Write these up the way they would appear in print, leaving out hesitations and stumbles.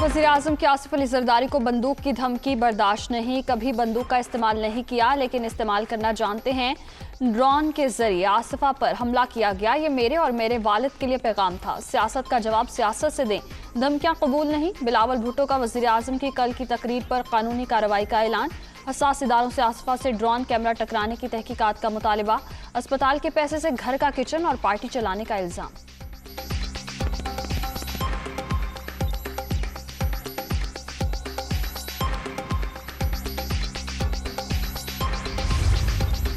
वज़ीर-ए-आज़म के आसिफ अली ज़रदारी को बंदूक की धमकी बर्दाश्त नहीं, कभी बंदूक का इस्तेमाल नहीं किया लेकिन इस्तेमाल करना जानते हैं। ड्रोन के जरिए आसिफा पर हमला किया गया, ये मेरे और मेरे वालिद के लिए पैगाम था। सियासत का जवाब सियासत से दें, धमकियां कबूल नहीं। बिलावल भुट्टो का वज़ीर-ए-आज़म की कल की तकरीर पर कानूनी कार्रवाई का ऐलान। हसास इदारों से आसिफा से ड्रोन कैमरा टकराने की तहकीकात का मुतालिबा। अस्पताल के पैसे से घर का किचन और पार्टी चलाने का इल्जाम।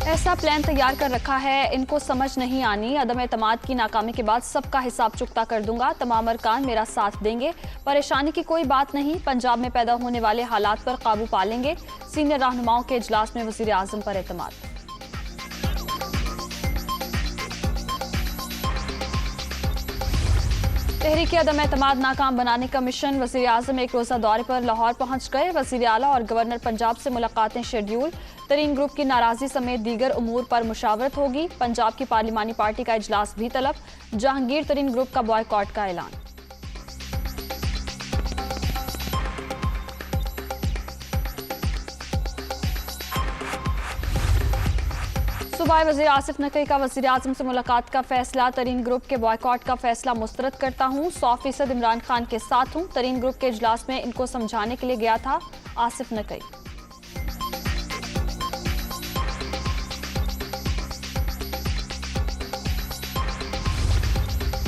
ऐसा प्लान तैयार कर रखा है, इनको समझ नहीं आनी। अदम एतमाद की नाकामी के बाद सबका हिसाब चुकता कर दूंगा। तमाम अरकान मेरा साथ देंगे, परेशानी की कोई बात नहीं। पंजाब में पैदा होने वाले हालात पर काबू पा लेंगे। सीनियर रहनुमाओं के इजलास में वज़ीर आज़म पर एतमाद। तहरीक अदम एतमाद नाकाम बनाने का मिशन। वज़ीर आज़म एक रोज़ा दौरे पर लाहौर पहुंच गए। वज़ीर आला और गवर्नर पंजाब से मुलाकातें शेड्यूल। तरीन ग्रुप की नाराज़गी समेत दीगर उमूर पर मुशावरत होगी। पंजाब की पार्लिमानी पार्टी का इजलास भी तलब। जहांगीर तरीन ग्रुप का बॉयकॉट का ऐलान। सूबाई वज़ीर आसिफ नकवी का वज़ीर आज़म से मुलाकात का फैसला। तरीन ग्रुप के बॉयकॉट का फैसला मुस्तरद करता हूँ। 100% इमरान खान के साथ हूँ। तरीन ग्रुप के इजलास में इनको समझाने के लिए गया था आसिफ नकवी।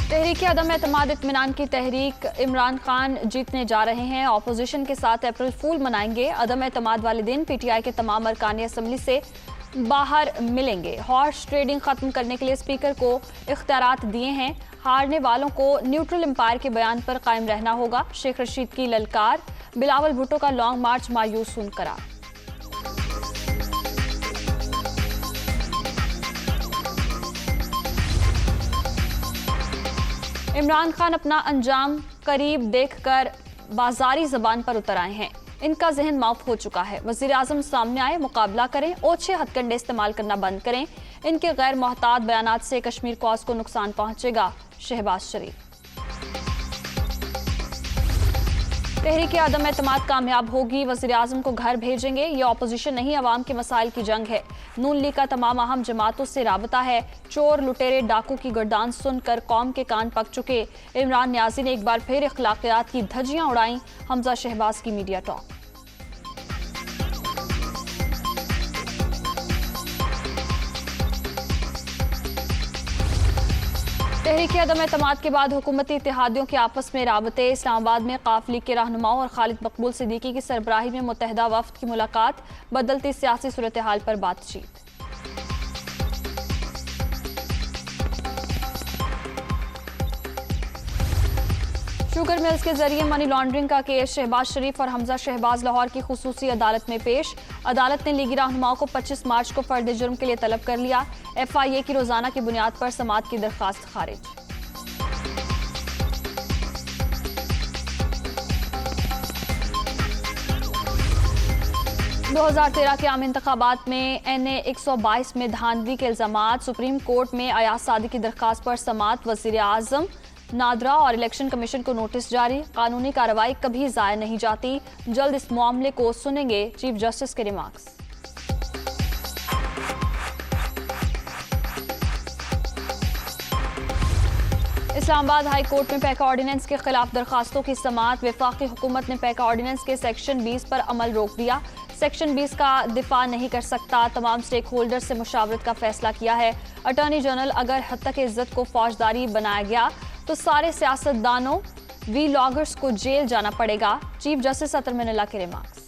तहरीक अदम एतमाद इत्मीनान की तहरीक। इमरान खान जीतने जा रहे हैं, ऑपोजिशन के साथ अप्रैल फूल मनाएंगे। अदम एतमाद वाले दिन पीटीआई के तमाम अरकान असम्बली से बाहर मिलेंगे। हॉर्स ट्रेडिंग खत्म करने के लिए स्पीकर को इख्तियारात दिए हैं। हारने वालों को न्यूट्रल एम्पायर के बयान पर कायम रहना होगा। शेख रशीद की ललकार। बिलावल भुट्टो का लॉन्ग मार्च मायूसून करार। इमरान खान अपना अंजाम करीब देखकर बाजारी जबान पर उतर आए हैं। इनका जहन माफ हो चुका है। वज़ीर आज़म सामने आए, मुकाबला करें, ओछे हथकंडे इस्तेमाल करना बंद करें। इनके गैर मोहतात बयानात से कश्मीर कॉज को नुकसान पहुंचेगा। शहबाज शरीफ। तहरीक अदम एतमाद कामयाब होगी, वज़ीर आज़म को घर भेजेंगे। ये ऑपोजिशन नहीं, अवाम के मसाइल की जंग है। नून लीग का तमाम अहम जमातों से राबता है। चोर लुटेरे डाकू की गर्दान सुनकर कौम के कान पक चुके। इमरान न्याजी ने एक बार फिर अखलाकियात की धज्जियां उड़ाई। हमजा शहबाज की मीडिया टॉक। तहरीक अदम एतमाद के बाद हुकूमती इत्तेहादियों के आपस में राबते। इस्लामाबाद में काफ लीग के रहनुमाओं और खालिद मकबूल सिद्दीकी की सरबराही में मुत्तहिदा वफ्द की मुलाकात। बदलती सियासी सूरत हाल पर बातचीत। शुगर मिल्स के जरिए मनी लॉन्ड्रिंग का केस। शहबाज शरीफ और हमजा शहबाज लाहौर की खुसूसी अदालत में पेश। अदालत ने लीगी रहनुमाओं को 25 मार्च को फर्द जुर्म के लिए तलब कर लिया। FIA की रोजाना की बुनियाद पर समाअत की दरखास्त खारिज। दो 2013 के आम इंतखाबात में NA 122 में धांधली के इल्जामात। सुप्रीम कोर्ट में अयाज सादी की दरखास्त पर समाअत। वज़ीर आज़म नादरा और इलेक्शन कमीशन को नोटिस जारी। कानूनी कार्रवाई कभी जाया नहीं जाती, जल्द इस मामले को सुनेंगे चीफ जस्टिस के रिमार्क्स। इस्लामाबाद हाई कोर्ट में पैका ऑर्डिनेंस के खिलाफ दरखास्तों की समाअत। वफाकी हुकूमत ने पैका ऑर्डिनेंस के सेक्शन 20 पर अमल रोक दिया। सेक्शन 20 का दिफा नहीं कर सकता। तमाम स्टेक होल्डर से मुशावरत का फैसला किया है। अटॉर्नी जनरल अगर हत्तक इज्जत को फौजदारी बनाया गया तो सारे सियासतदानों वीलॉगर्स को जेल जाना पड़ेगा। चीफ जस्टिस अतर मिनल्ला के रिमार्क्स।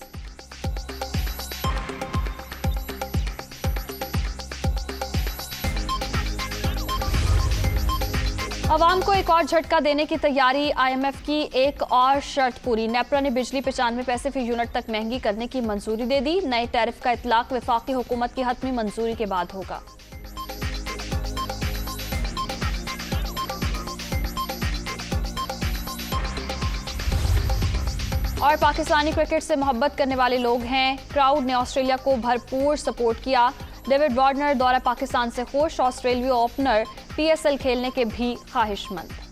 अवाम को एक और झटका देने की तैयारी। IMF की एक और शर्त पूरी। नेपरा ने बिजली 95 पैसे फी यूनिट तक महंगी करने की मंजूरी दे दी। नए टैरिफ का इतलाक वफाकी हुकूमत की हतमी मंजूरी के बाद होगा। और पाकिस्तानी क्रिकेट से मोहब्बत करने वाले लोग हैं। क्राउड ने ऑस्ट्रेलिया को भरपूर सपोर्ट किया। डेविड वार्नर दौरा पाकिस्तान से खुश। ऑस्ट्रेलियाई ओपनर PSL खेलने के भी ख्वाहिशमंद।